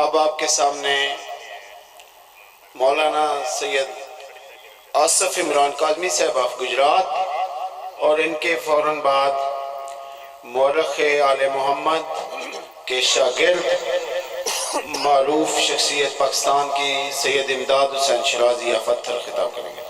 اب آپ کے سامنے مولانا سید آصف عمران کاظمی صاحب آف گجرات اور ان کے فوراً بعد مورخ آل محمد کے شاگرد معروف شخصیت پاکستان کی سید امداد حسین شرازی آفتر خطاب کریں گے۔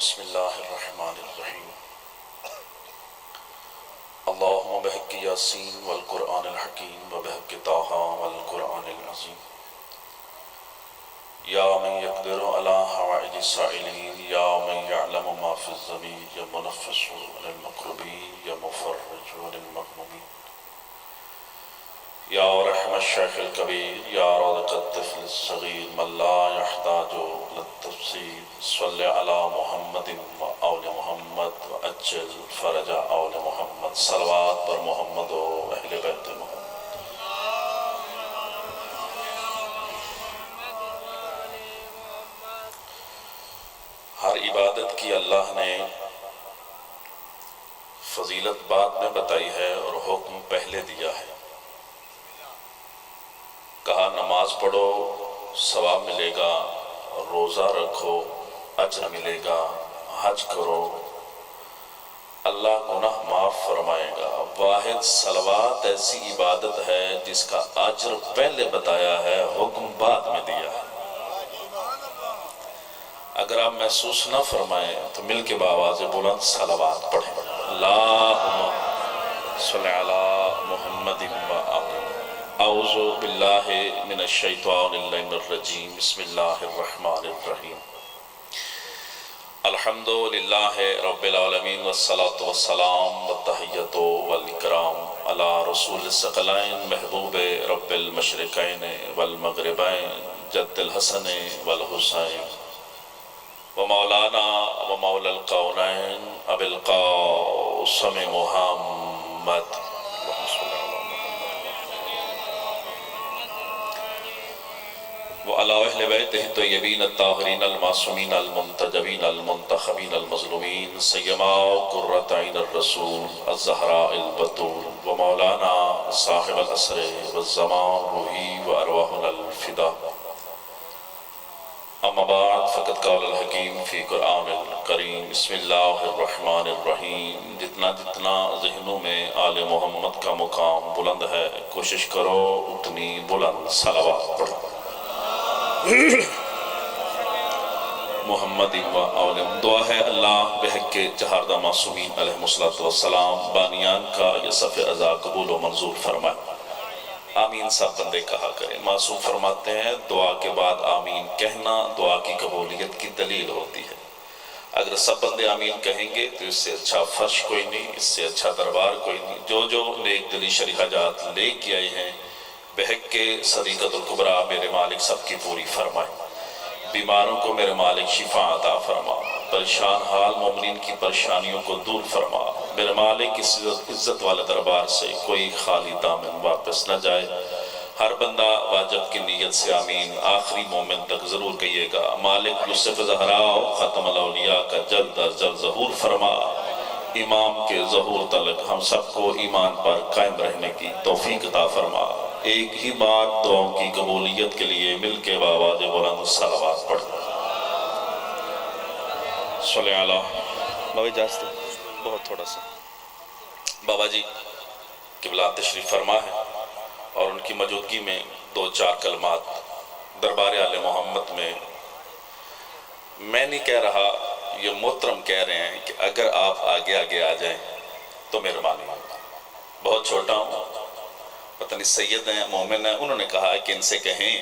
بسم اللہ الرحمن الرحیم اللہم بحق یاسین والقرآن الحکیم وبحق طٰہٰ والقرآن العظیم یا من یقدر علی حوائج السائلین یا من یعلم ما فی الضمیر یا منفس عن المقربین یا مفرج عن المغمومین یا رحم الشیخ الکبیر یا رادق الطفل الصغیر من لا یحتاج للتفسیر صلی علی محمد و آل محمد و اجل فرج آل محمد صلوات پر محمد و اہل بیت محمد۔ ہر عبادت کی اللہ نے فضیلت بعد میں بتائی ہے اور حکم پہلے دیا ہے۔ کہا نماز پڑھو ثواب ملے گا، روزہ رکھو اجر ملے گا، حج کرو اللہ گناہ معاف فرمائے گا۔ واحد صلوات ایسی عبادت ہے جس کا اجر پہلے بتایا ہے، حکم بعد میں دیا ہے۔ اگر آپ محسوس نہ فرمائیں تو مل کے بآواز بلند صلوات پڑھیں۔ اللہم صلی علی محمد و آل۔ اعوذ باللہ من الشیطان اللعین الرجیم، بسم اللہ الرحمن الرحیم۔ الحمدللہ رب العالمین والصلاة والسلام والتحیۃ والاکرام علی رسول الثقلین محبوب رب المشرقین والمغربین جد الحسن والحسین ومولانا ومولا القونین ابی القاسم محمد وعلى أهل بيته الطيبين الطاهرين المعصومين المنتجبين المنتخبين المظلومين سيما قرة عين الرسول الزهراء البتول ومولانا صاحب الأسر والزمان روحي وأرواحنا الفداء۔ اما بعد فقد قال الحکیم فی قرآن الکریم، بسم اللہ الرحمن الرحیم۔ جتنا جتنا ذہنوں میں آل محمد کا مقام بلند ہے، کوشش کرو اتنی بلند صلوات پڑھو۔ محمد و اولم دعا ہے اللہ بحق چہاردہ معصومین علیہ السلام بانیان کا یہ صف عزا قبول و منظور فرمائے۔ آمین سب بندے کہا کریں۔ معصوم فرماتے ہیں دعا کے بعد آمین کہنا دعا کی قبولیت کی دلیل ہوتی ہے۔ اگر سب بندے آمین کہیں گے تو اس سے اچھا فرش کوئی نہیں، اس سے اچھا دربار کوئی نہیں۔ جو جو نیک دلی شرح حاجات لے کے آئے ہیں بحق کے صدیقۃ الکبریٰ میرے مالک سب کی پوری فرمائے۔ بیماروں کو میرے مالک شفا عطا فرما، پریشان حال مومنین کی پریشانیوں کو دور فرما۔ میرے مالک اس عزت والے دربار سے کوئی خالی دامن واپس نہ جائے۔ ہر بندہ واجب کی نیت سے آمین آخری مومن تک ضرور کہیے گا۔ مالک یوسف زہرا ختم الاولیاء کا جلد از جلد ظہور فرما۔ امام کے ظہور تلک ہم سب کو ایمان پر قائم رہنے کی توفیق عطا فرما۔ ایک ہی بار دعاؤں کی قبولیت کے لیے مل کے بآواز بلند صلوات پڑھ۔ صلی اللہ بابا اجازت بہت تھوڑا سا بابا جی قبلہ تشریف فرما ہے اور ان کی موجودگی میں دو چار کلمات دربار آل محمد میں نہیں کہہ رہا، یہ محترم کہہ رہے ہیں کہ اگر آپ آگے آگے آ جائیں تو مہربانی ہوگا۔ بہت چھوٹا ہوں، پتہ نہیں سید ہیں مومن ہیں، انہوں نے کہا کہ ان سے کہیں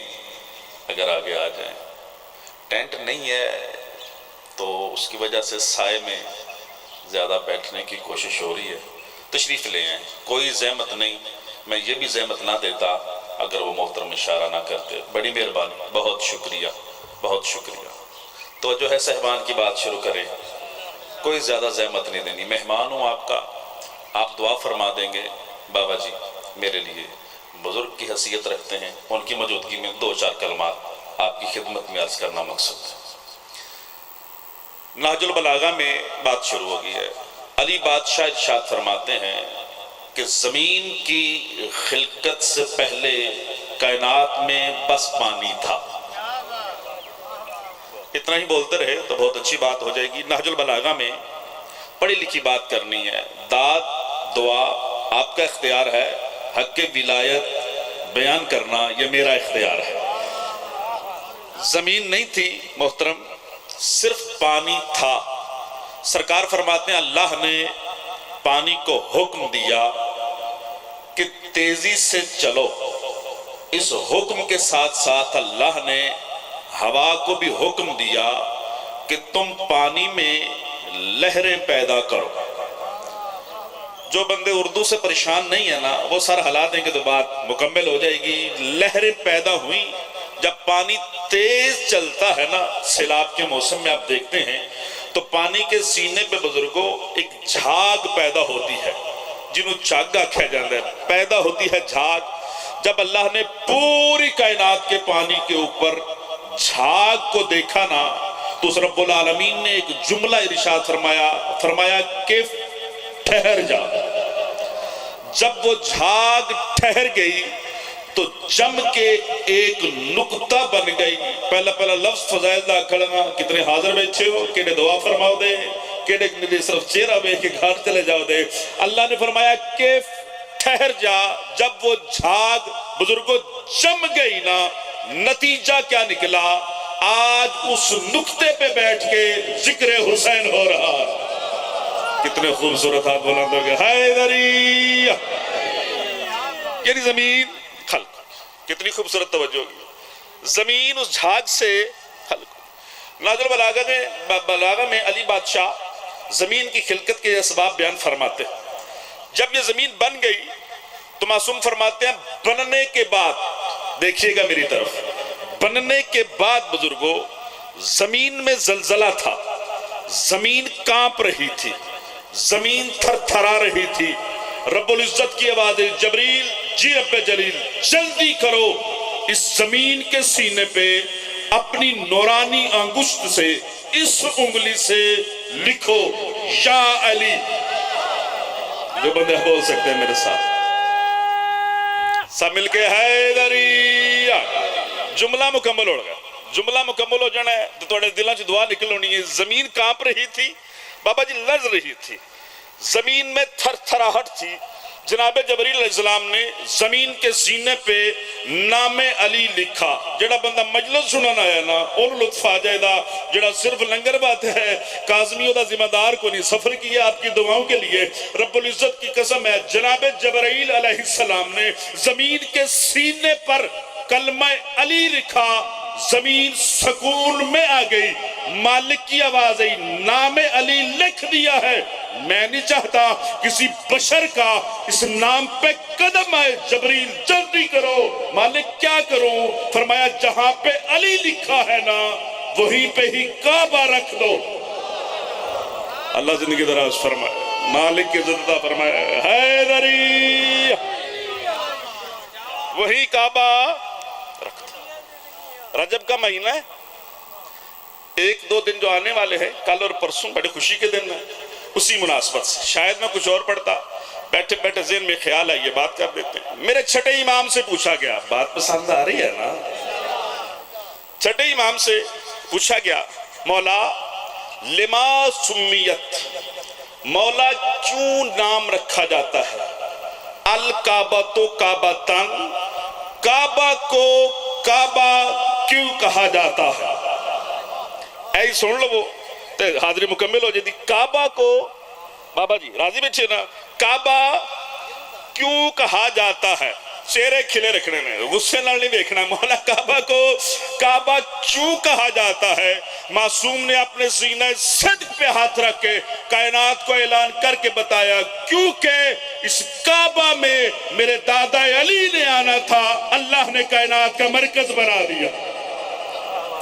اگر آگے آ جائیں۔ ٹینٹ نہیں ہے تو اس کی وجہ سے سائے میں زیادہ بیٹھنے کی کوشش ہو رہی ہے۔ تشریف لے آئیں، کوئی زحمت نہیں، میں یہ بھی زحمت نہ دیتا اگر وہ محترم اشارہ نہ کرتے۔ بڑی مہربانی، بہت شکریہ، بہت شکریہ۔ تو جو ہے صاحبان کی بات شروع کریں، کوئی زیادہ زحمت نہیں دینی۔ مہمان ہوں آپ کا، آپ دعا فرما دیں گے بابا جی میرے لیے بزرگ کی حیثیت رکھتے ہیں، ان کی موجودگی میں دو چار کلمات آپ کی خدمت میں عرض کرنا مقصد ہے۔ نہج البلاغہ میں بات شروع ہو گئی ہے۔ علی بادشاہ ارشاد فرماتے ہیں کہ زمین کی خلقت سے پہلے کائنات میں بس پانی تھا۔ اتنا ہی بولتے رہے تو بہت اچھی بات ہو جائے گی۔ نہج البلاغہ میں پڑھی لکھی بات کرنی ہے، داد دعا آپ کا اختیار ہے، حق ولایت بیان کرنا یہ میرا اختیار ہے۔ زمین نہیں تھی محترم، صرف پانی تھا۔ سرکار فرماتے ہیں اللہ نے پانی کو حکم دیا کہ تیزی سے چلو، اس حکم کے ساتھ ساتھ اللہ نے ہوا کو بھی حکم دیا کہ تم پانی میں لہریں پیدا کرو۔ جو بندے اردو سے پریشان نہیں ہے نا وہ سر ہلا دیں گے تو بات مکمل ہو جائے گی۔ لہریں پیدا ہوئیں جب پانی تیز چلتا ہے نا، سیلاب کے موسم میں آپ دیکھتے ہیں تو پانی کے سینے پہ بزرگوں ایک جھاگ پیدا ہوتی ہے، جنہوں چاگا کہا جاتا ہے، پیدا ہوتی ہے جھاگ۔ جب اللہ نے پوری کائنات کے پانی کے اوپر جھاگ کو دیکھا نا تو اس رب العالمین نے ایک جملہ ارشاد فرمایا کہ ٹھہر جا۔ جب وہ جھاگ ٹھہر گئی تو جم کے ایک نقطہ بن گئی۔ پہلا لفظ فضائل دا کھڑنا، کتنے حاضر بیٹھے ہو، کہنے دعا فرماؤ دے، کہنے صرف چہرہ بے کے گھر چلے جاؤ دے۔ اللہ نے فرمایا کہ ٹھہر جا۔ جب وہ جھاگ بزرگوں جم گئی نا، نتیجہ کیا نکلا؟ آج اس نقطے پہ بیٹھ کے ذکر حسین ہو رہا۔ کتنے خوبصورت ہاتھ بلند ہو گئے، حیدری! یعنی زمین خلق، کتنی خوبصورت توجہ ہوگی، زمین اس جھاگ سے خلق۔ نہج البلاغہ میں علی بادشاہ زمین کی خلقت کے اسباب بیان فرماتے ہیں۔ جب یہ زمین بن گئی تو معصوم فرماتے ہیں بننے کے بعد، دیکھیے گا میری طرف، بننے کے بعد بزرگوں زمین میں زلزلہ تھا، زمین کانپ رہی تھی، زمین تھر تھرا رہی تھی۔ رب العزت کی آواز، جبریل جی رب جلیل جلدی کرو، اس زمین کے سینے پہ اپنی نورانی انگشت سے اس انگلی سے لکھو یا علی۔ جو بندے بول سکتے ہیں میرے ساتھ سب مل کے حیدری۔ جملہ مکمل ہو گیا، جملہ مکمل ہو جانا ہے تو تھوڑے دلوں سے دعا نکل ہونی ہے۔ زمین کانپ رہی تھی بابا جی، لرز رہی تھی، زمین میں تھر تھراہٹ تھی۔ جناب جبریل علیہ السلام نے زمین کے سینے پہ نام علی لکھا۔ جڑا بندہ مجلس سننا آیا نا اور لطف آ جائے دا، جڑا صرف لنگر بات ہے کاظمیوں دا ذمہ دار کو نہیں، سفر کیا آپ کی دعاؤں کے لیے۔ رب العزت کی قسم ہے، جناب جبرائیل علیہ السلام نے زمین کے سینے پر کلمہ علی لکھا، زمین سکون میں آ گئی۔ مالک کی آواز آئی، نام علی لکھ دیا ہے۔ میں نہیں چاہتا کسی بشر کا اس نام پہ قدم آئے، جبریل جلدی کرو۔ مالک کیا کروں؟ فرمایا جہاں پہ علی لکھا ہے نا وہیں پہ ہی کعبہ رکھ دو۔ اللہ زندگی دراز فرمائے، مالک کی عزت عطا فرمائے، حیدری! وہی کعبہ رکھ دو۔ رجب کا مہینہ ہے، ایک دو دن جو آنے والے ہیں، کل اور پرسوں بڑی خوشی کے دن ہیں، اسی مناسبت سے شاید میں کچھ اور پڑھتا، بیٹھے بیٹھے ذہن میں خیال آئی، یہ بات کر دیتے ہیں۔ میرے چھٹے امام سے پوچھا گیا، بات پسند آ رہی ہے نا؟ چھٹے امام سے پوچھا گیا، مولا لما سمیت، مولا کیوں نام رکھا جاتا ہے الکعبہ تو کعبہ تن، کعبہ کو کعبہ کیوں کہا جاتا ہے؟ ایسی سن لو وہ حاضری مکمل ہو جاتی۔ کعبہ کو، بابا جی راضی بیٹھے نا، کعبہ کیوں کہا جاتا ہے؟ چہرے کھلے رکھنے میں، غصے نال نہیں دیکھنا۔ مولا کعبہ کو کعبہ کیوں کہا جاتا ہے؟ معصوم نے اپنے سینہ صدق پہ ہاتھ رکھ کے کائنات کو اعلان کر کے بتایا، کیونکہ اس کعبہ میں میرے دادا علی نے آنا تھا، اللہ نے کائنات کا مرکز بنا دیا۔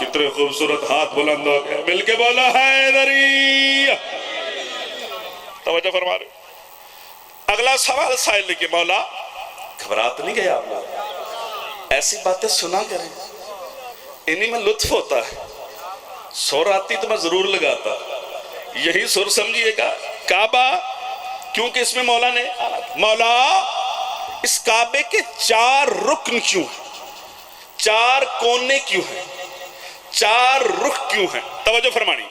کتنے خوبصورت ہاتھ بلند ہو گئے، مل کے بولا حیدری! توجہ فرما رہے۔ اگلا سوال سائل نے کہ مولا گھبرا تو نہیں گئے آپ لوگ؟ ایسی باتیں سنا کریں، انہی میں لطف ہوتا ہے۔ سور آتی تو میں ضرور لگاتا، یہی سر سمجھیے گا۔ کعبہ کیونکہ اس میں مولا نے مولا اس کعبے کے 4 رکن کیوں ہیں، 4 کونے کیوں ہیں، 4 رخ کیوں ہیں؟ توجہ فرمانی،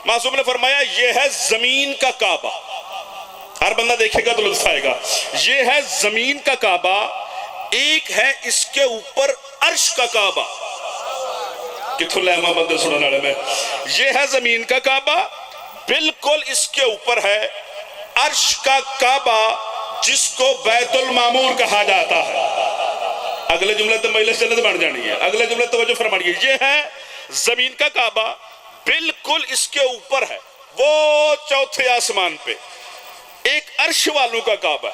معصوم نے فرمایا یہ ہے زمین کا کعبہ۔ ہر بندہ دیکھے گا تو لطف آئے گا۔ یہ ہے زمین کا کعبہ، ایک ہے اس کے اوپر عرش کا کعبہ۔ کتھو لہما بندے سنن والے میں، یہ ہے زمین کا کعبہ، بالکل اس کے اوپر ہے عرش کا کعبہ جس کو بیت المعمور کہا جاتا ہے۔ اگلے جملے تو مجلس جنت بن جانی ہے، اگلے جملے توجہ فرمائیے۔ یہ ہے زمین کا کعبہ، بالکل اس کے اوپر ہے وہ چوتھے آسمان پہ ایک عرش والوں کا کعبہ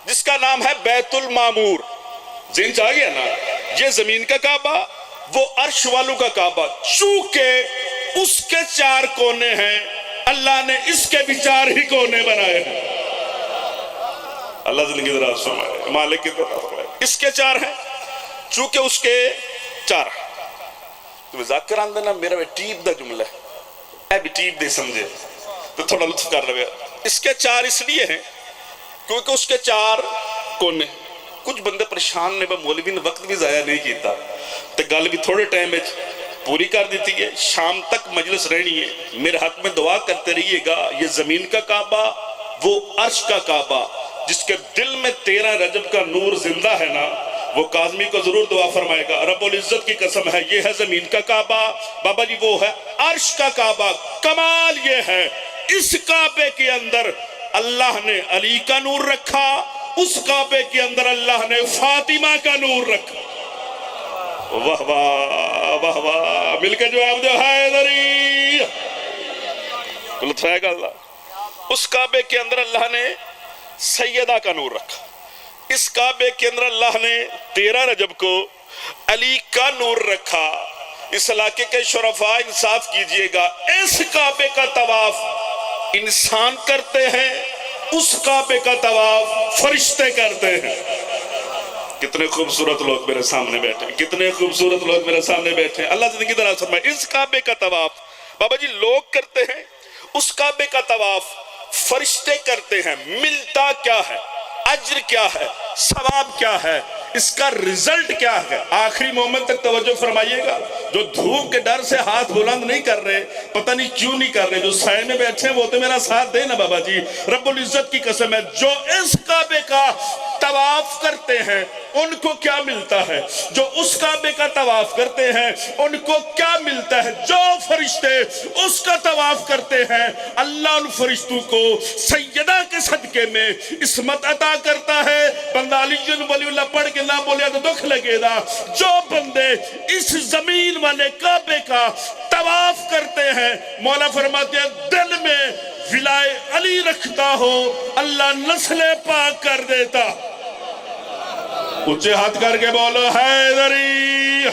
جس کا نام ہے بیت المعمور۔ ذہن چاہ گیا نا؟ یہ زمین کا کعبہ، وہ عرش والوں کا کعبہ، چونکہ اس کے 4 کونے ہیں، اللہ نے اس کے بھی 4 ہی کونے بنائے ہیں۔ اللہ زندگی دراز فرمائے، مالک کی طرح فرمائے، اس کے 4 ہیں چونکہ اس کے 4 ہیں۔ تو ذاکر آندنا میرا بھی ٹیپ دا جملہ ہے، اے بھی ٹیپ دے سمجھے تو تھوڑا لطف کر رہے ہیں۔ اس کے 4 اس لیے ہیں کیونکہ اس کے 4 کونے۔ کچھ بندے پریشان نے، مولوی نے وقت بھی ضائع نہیں کیتا تو گل بھی تھوڑے ٹائم میں پوری کر دیتی ہے۔ شام تک مجلس رہنی ہے، میرے حق میں دعا کرتے رہیے گا۔ یہ زمین کا کعبہ، وہ عرش کا کعبہ جس کے دل میں 13 رجب کا نور زندہ ہے نا، وہ کاظمی کو ضرور دعا فرمائے گا۔ رب العزت کی قسم ہے، یہ ہے زمین کا کعبہ، بابا جی وہ ہے عرش کا کعبہ۔ کمال یہ ہے اس کعبے کے اندر اللہ نے علی کا نور رکھا، اس کعبے کے اندر اللہ نے فاطمہ کا نور رکھا۔ واہ واہ واہ واہ، مل کے جواب دو حیدری، لطف ہے گا اللہ۔ اس کعبے کے اندر اللہ نے سیدہ کا نور رکھا، اس کعبے کے اندر اللہ نے 13 رجب کو علی کا نور رکھا۔ اس علاقے کے شرفاء انصاف کیجئے گا، اس کعبے کا طواف انسان کرتے ہیں، اس کعبے کا طواف فرشتے کرتے ہیں۔ کتنے خوبصورت لوگ میرے سامنے بیٹھے، کتنے خوبصورت لوگ میرے سامنے بیٹھے۔ اللہ زندگی دراز فرمائے، اس کعبے کا طواف بابا جی لوگ کرتے ہیں، اس کعبے کا طواف فرشتے کرتے ہیں۔ ملتا کیا ہے، اجر کیا ہے، ثواب کیا ہے، اس کا رزلٹ کیا ہے؟ آخری مومنٹ تک توجہ فرمائیے گا۔ جو دھوپ کے ڈر سے ہاتھ بلند نہیں کر رہے، پتہ نہیں کیوں نہیں کر رہے، جو سائے میں بیٹھے ہیں وہ تو میرا ساتھ دے نا بابا جی۔ رب العزت کی قسم ہے، جو اس کعبے کا طواف کرتے ہیں ان کو کیا ملتا ہے؟ جو اس کعبے کا طواف کرتے ہیں ان کو کیا ملتا ہے؟ جو فرشتے اس کا طواف کرتے ہیں، اللہ ان فرشتوں کو سیدہ کے صدقے میں عصمت عطا کرتا ہے۔ بندہ علی ولی اللہ پڑھ کے نہ بولیا تو دکھ لگے گا۔ جو بندے اس زمین والے کعبے کا طواف کرتے ہیں، مولا فرماتے ہیں دل میں ولائے علی رکھتا ہو، اللہ نسل پاک کر دیتا۔ اونچے ہاتھ کر کے بولو حیدری۔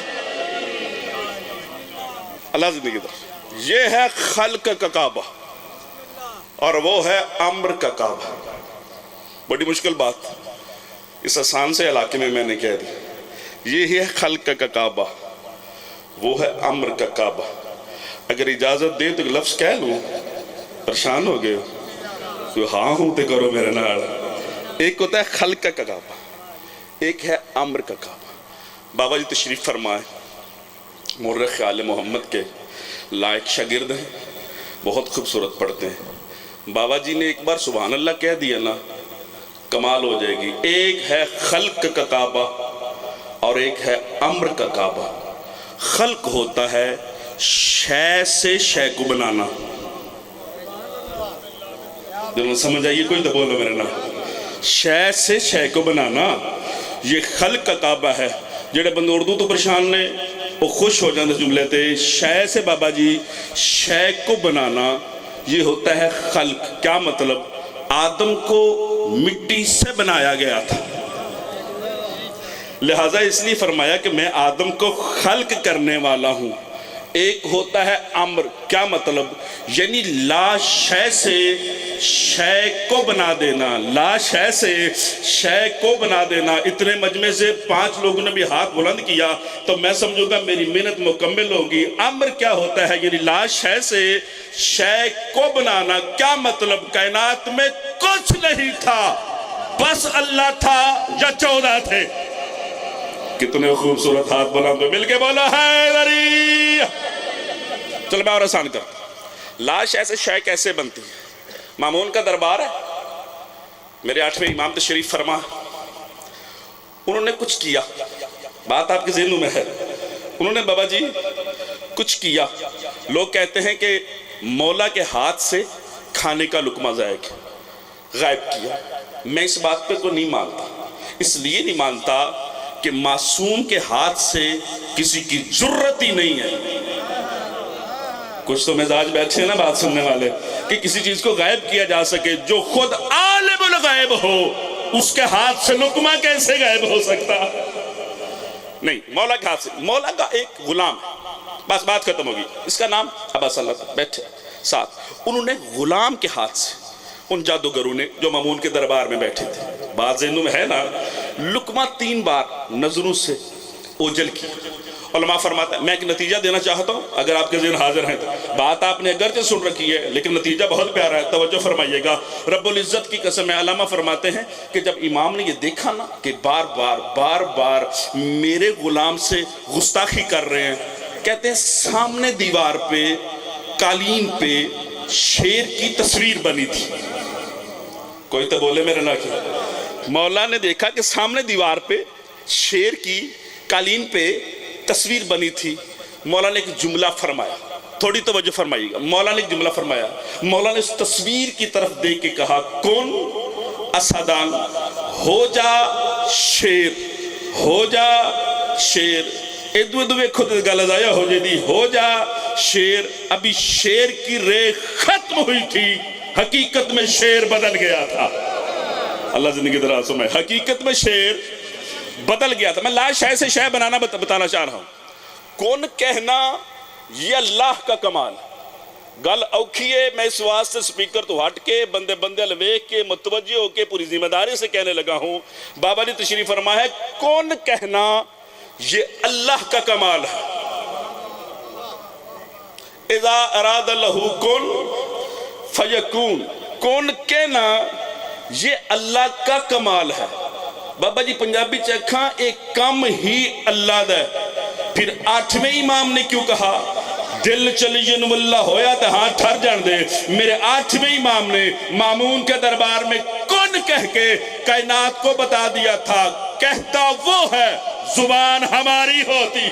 اللہ زندگی در، یہ ہے خلق کا کعبہ اور وہ ہے امر کا کعبہ۔ بڑی مشکل بات اس آسان سے علاقے میں نے کہہ دی۔ یہ ہے خلق کا کعبہ، وہ ہے امر کا کعبہ۔ اگر اجازت دے تو لفظ کہہ لوں، پریشان ہو گئے تو ہاں ہوں تے کرو میرے نال۔ ایک ہوتا ہے خلق کا کعبہ، ایک ہے امر کا کعبہ۔ بابا جی تشریف فرمائے، مورخ آل محمد کے لائق شاگرد ہیں، بہت خوبصورت پڑھتے ہیں۔ بابا جی نے ایک بار سبحان اللہ کہہ دیا نا، کمال ہو جائے گی۔ ایک ہے خلق کا کعبہ اور ایک ہے امر کا کعبہ۔ خلق ہوتا ہے شے سے شے کو بنانا، دونوں سمجھ آئیے کوئی تو بولو میرے نا، شے سے شے کو بنانا یہ خلق کا کعبہ ہے۔ جڑے بندے اردو تو پریشان نے وہ خوش ہو جاندے جملے تے، شے سے بابا جی شے کو بنانا یہ ہوتا ہے خلق۔ کیا مطلب؟ آدم کو مٹی سے بنایا گیا تھا، لہٰذا اس لیے فرمایا کہ میں آدم کو خلق کرنے والا ہوں۔ ایک ہوتا ہے امر. کیا مطلب؟ یعنی لا شے سے شے کو بنا دینا, لا شے سے شے کو بنا دینا. اتنے مجمع سے 5 لوگوں نے بھی ہاتھ بلند کیا تو میں سمجھوں گا میری محنت مکمل ہوگی. امر کیا ہوتا ہے؟ یعنی لا شے سے شے کو بنانا. کیا مطلب؟ کائنات میں کچھ نہیں تھا, بس اللہ تھا یا 14 تھے. کتنے خوبصورت ہاتھ بلند ہو, مل کے بولا حیدری. چلو میں اور آسان کرتا ہوں. لا شے سے شے کیسے بنتی ہے؟ مامون کا دربار ہے, میرے 8ویں امام تشریف فرما, انہوں نے کچھ کیا, بات آپ کے ذہنوں میں ہے. انہوں نے بابا جی کچھ کیا. لوگ کہتے ہیں کہ مولا کے ہاتھ سے کھانے کا لقمہ غائب کیا. میں اس بات پہ کو نہیں مانتا. اس لیے نہیں مانتا کہ معصوم کے ہاتھ سے کسی کی جرت ہی نہیں ہے. کچھ تو مزاج بیٹھے ہیں نا بات سننے والے, کہ کسی چیز کو غائب کیا جا سکے. جو خود عالم الغیب ہو اس کے ہاتھ سے لقمہ کیسے غائب ہو سکتا؟ نہیں, مولا کے ہاتھ سے. مولا کا ایک غلام ہے, بس بات ختم ہوگی. اس کا نام ابا صلی اللہ علیہ بیٹھے ساتھ. انہوں نے غلام کے ہاتھ سے, ان جادوگروں نے جو مامون کے دربار میں بیٹھے تھے, بات ذہنوں میں ہے نا, لقمہ 3 بار نظروں سے اوجل کی. علماء فرماتا ہے, میں ایک نتیجہ دینا چاہتا ہوں اگر آپ کے ذہن حاضر ہیں تو. بات آپ نے اگرچہ سن رکھی ہے لیکن نتیجہ بہت پیارا ہے, توجہ فرمائیے گا. رب العزت کی قسم ہے, علامہ فرماتے ہیں کہ جب امام نے یہ دیکھا نا کہ بار بار میرے غلام سے گستاخی کر رہے ہیں, کہتے ہیں سامنے دیوار پہ قالین پہ شیر کی تصویر بنی تھی. کوئی تو بولے میرے نہ کیا. مولا نے دیکھا کہ سامنے دیوار پہ شیر کی قالین پہ تصویر بنی تھی. مولا نے ایک جملہ فرمایا, تھوڑی توجہ فرمائیے گا. مولا نے ایک جملہ فرمایا. مولا نے اس تصویر کی طرف دیکھ کے کہا, کون اسدان, ہو جا شیر, ہو جا شیر. ادو خود گل ضائع ہو جائے دی, ہو جا شیر. ابھی شیر کی ریح ختم ہوئی تھی, حقیقت میں شیر بدل گیا تھا. اللہ زندگی دراز میں, حقیقت میں شیر بدل گیا تھا. میں لا شے سے شے بنانا بتانا چاہ رہا ہوں. کون کہنا یہ اللہ کا کمال. گل اوکھی ہے, میں اس واسطے سپیکر تو ہٹ کے بندے لویک کے متوجہ ہو کے پوری ذمہ داری سے کہنے لگا ہوں. بابا نے تشریف فرمایا ہے, کون کہنا یہ اللہ کا کمال ہے. اذا اراد لہو کن فیکون. کون کہنا یہ اللہ کا کمال ہے. بابا جی پنجابی چکھاں ایک کم ہی اللہ دا. پھر 8ویں امام نے کیوں کہا دل چلی واللہ ہویا تو ہاں ٹھر جان دے. میرے 8ویں امام نے مامون کے دربار میں کن کہہ کے کائنات کو بتا دیا تھا. کہتا وہ ہے, زبان ہماری ہوتی.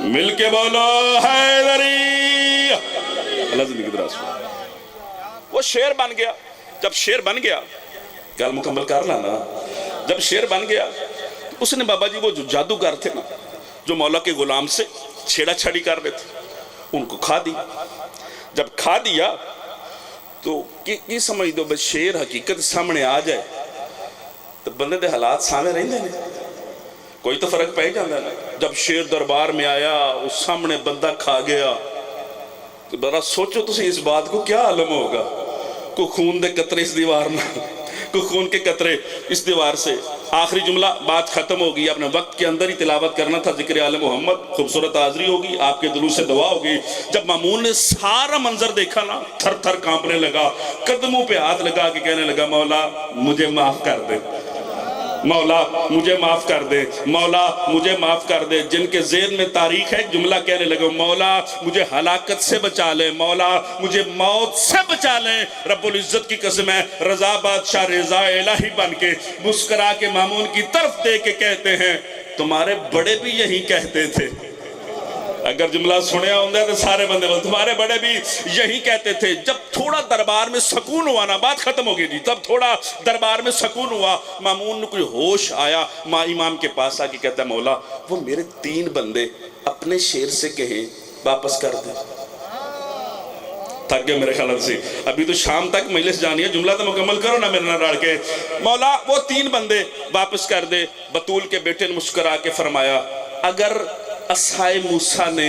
مل کے بولو حیدری. اللہ زندگی دراز. وہ شیر بن گیا. جب شیر بن گیا, گل مکمل کر لانا, جب شیر بن گیا اس نے بابا جی وہ جو جادوگر تھے نا, جو مولا کے غلام سے چھیڑا چھڑی کر رہے تھے, ان کو کھا دی. جب کھا دیا تو کی سمجھ دو بس شیر حقیقت سامنے آ جائے تو بندے دے حالات سامنے رہندے نے, کوئی تو فرق پہ جاندہ نا. جب شیر دربار میں آیا, اس سامنے بندہ کھا گیا, تو بڑا سوچو تو اس بات کو کیا عالم ہوگا. کو خون دے قطرے اس دیوار میں, کو خون کے قطرے اس دیوار سے. آخری جملہ, بات ختم ہوگی. اپنے وقت کے اندر ہی تلاوت کرنا تھا ذکر آل محمد. خوبصورت حاضری ہوگی, آپ کے دلوں سے دعا ہوگی. جب مامون نے سارا منظر دیکھا نا, تھر تھر کانپنے لگا, قدموں پہ ہاتھ لگا کے کہنے لگا, مولا مجھے معاف کر دے, مولا مجھے معاف کر دے, مولا مجھے معاف کر دے. جن کے ذہن میں تاریخ ہے, جملہ کہنے لگا, مولا مجھے ہلاکت سے بچا لے, مولا مجھے موت سے بچا لے. رب العزت کی قسم ہے, رضا بادشاہ رضا الہی بن کے مسکرا کے مامون کی طرف دے کے کہتے ہیں, تمہارے بڑے بھی یہی کہتے تھے. اگر جملہ سنیا ہوں تو سارے بندے بولتے تمہارے بڑے بھی یہی کہتے تھے. جب تھوڑا دربار میں سکون ہوا نا, بات ختم ہو گئی جی, تب تھوڑا دربار میں سکون ہوا, مامون نے کوئی ہوش آیا, ماں امام کے پاس آ کے کہتا ہے, مولا وہ میرے 3 بندے اپنے شیر سے کہیں واپس کر دیں. تھک گئے میرے خیال سے, ابھی تو شام تک مجلس جانی ہے, جملہ تو مکمل کرو نا میرے نہ ڈال کے. مولا وہ 3 بندے واپس کر دے. بطول کے بیٹے نے مسکرا کے فرمایا, اگر عصائے موسیٰ نے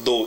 2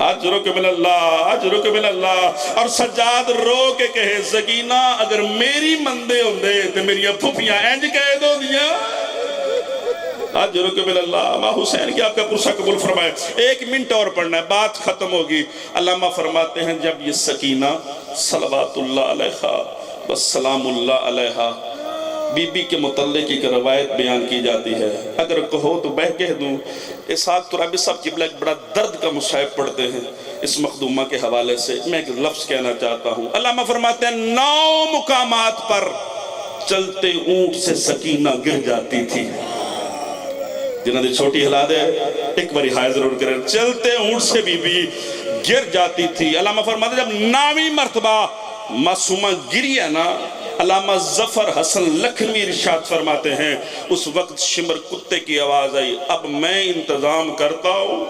اجرک من اللہ اجرک من اللہ. اور سجاد رو کے کہے سکینہ اگر میری مندے ہوندے تو میری پھپھیاں انج کہہ دو دیا. اجرک من اللہ. ماں حسین کی آپ کا پرسہ قبول فرمائے. 1 منٹ اور پڑھنا ہے بات ختم ہوگی. علامہ فرماتے ہیں جب یہ سکینہ صلوات اللہ علیہا والسلام اللہ علیہا بی بی کے متعلق ایک روایت بیان کی جاتی ہے. اگر کہو تو میں کہہ دوں. اسحاق ترابی صاحب قبلہ ایک بڑا درد کا مصحف پڑھتے ہیں اس مخدومہ کے حوالے سے. میں ایک لفظ کہنا چاہتا ہوں. علامہ فرماتے ہیں 9 مقامات پر چلتے اونٹ سے سکینہ گر جاتی تھی. جنہوں نے چھوٹی حلاد ہے ایک باری ہائے ضرور کریں. چلتے اونٹ سے بی بی گر جاتی تھی. علامہ فرماتے ہیں جب 9ویں مرتبہ معصومہ گری ہے نا, علامہ ظفر حسن لکھنوی ارشاد فرماتے ہیں اس وقت شمر کتے کی آواز آئی, اب میں انتظام کرتا ہوں,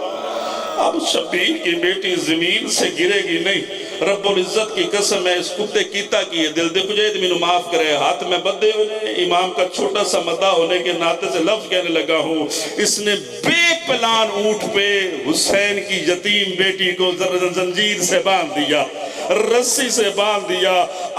اب شبیر کی بیٹی زمین سے گرے گی نہیں. رب العزت کی قسم ہے اس کتے کیتا کی ہے دل دے کجھے تو معاف کرے. ہاتھ میں بدے ہونے امام کا چھوٹا سا مدہ ہونے کے ناطے سے لفظ کہنے لگا ہوں. اس نے بے پلان اونٹ پہ حسین کی یتیم بیٹی کو زنجیر سے باندھ دیا, رسی سے باندھ دیا.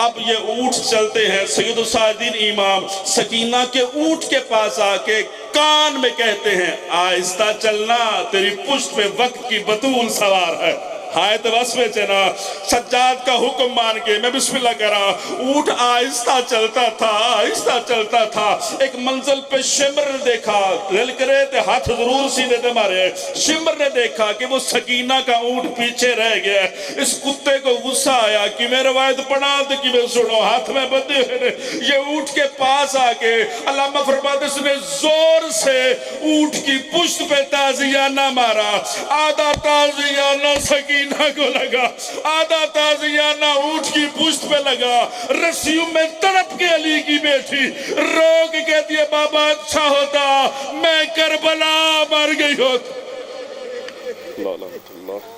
اب یہ اونٹ چلتے ہیں. سید الساجدین امام سکینہ کے اونٹ کے پاس آ کے کان میں کہتے ہیں آہستہ چلنا, تیری پشت پہ وقت کی بطول سوار ہے. ہائے بس میں چنا. سجاد کا حکم مان کے میں بسم اللہ کر رہا. اونٹ آہستہ چلتا تھا آہستہ چلتا تھا. ایک منزل پہ شمر نے دیکھا, دل کرے تے ہاتھ ضرور سینے دے مارے. شمر نے دیکھا کہ وہ سکینہ کا اونٹ پیچھے رہ گیا. اس کتے کو غصہ آیا کہ میں روایت پڑھا تو کہ میں سنو, ہاتھ میں بدے ہوئے. یہ اونٹ کے پاس آ کے علامہ فرماتے اس نے زور سے اونٹ کی پشت پہ تازیانہ مارا. آدھا تازیانہ سکینہ کو لگا, آدھا تازیانہ اونٹ کی پشت پہ لگا. رسیوں میں تڑپ کے علی کی بیٹی رو کے کہتی ہے بابا اچھا ہوتا میں کربلا مر گئی ہوتا. اللہ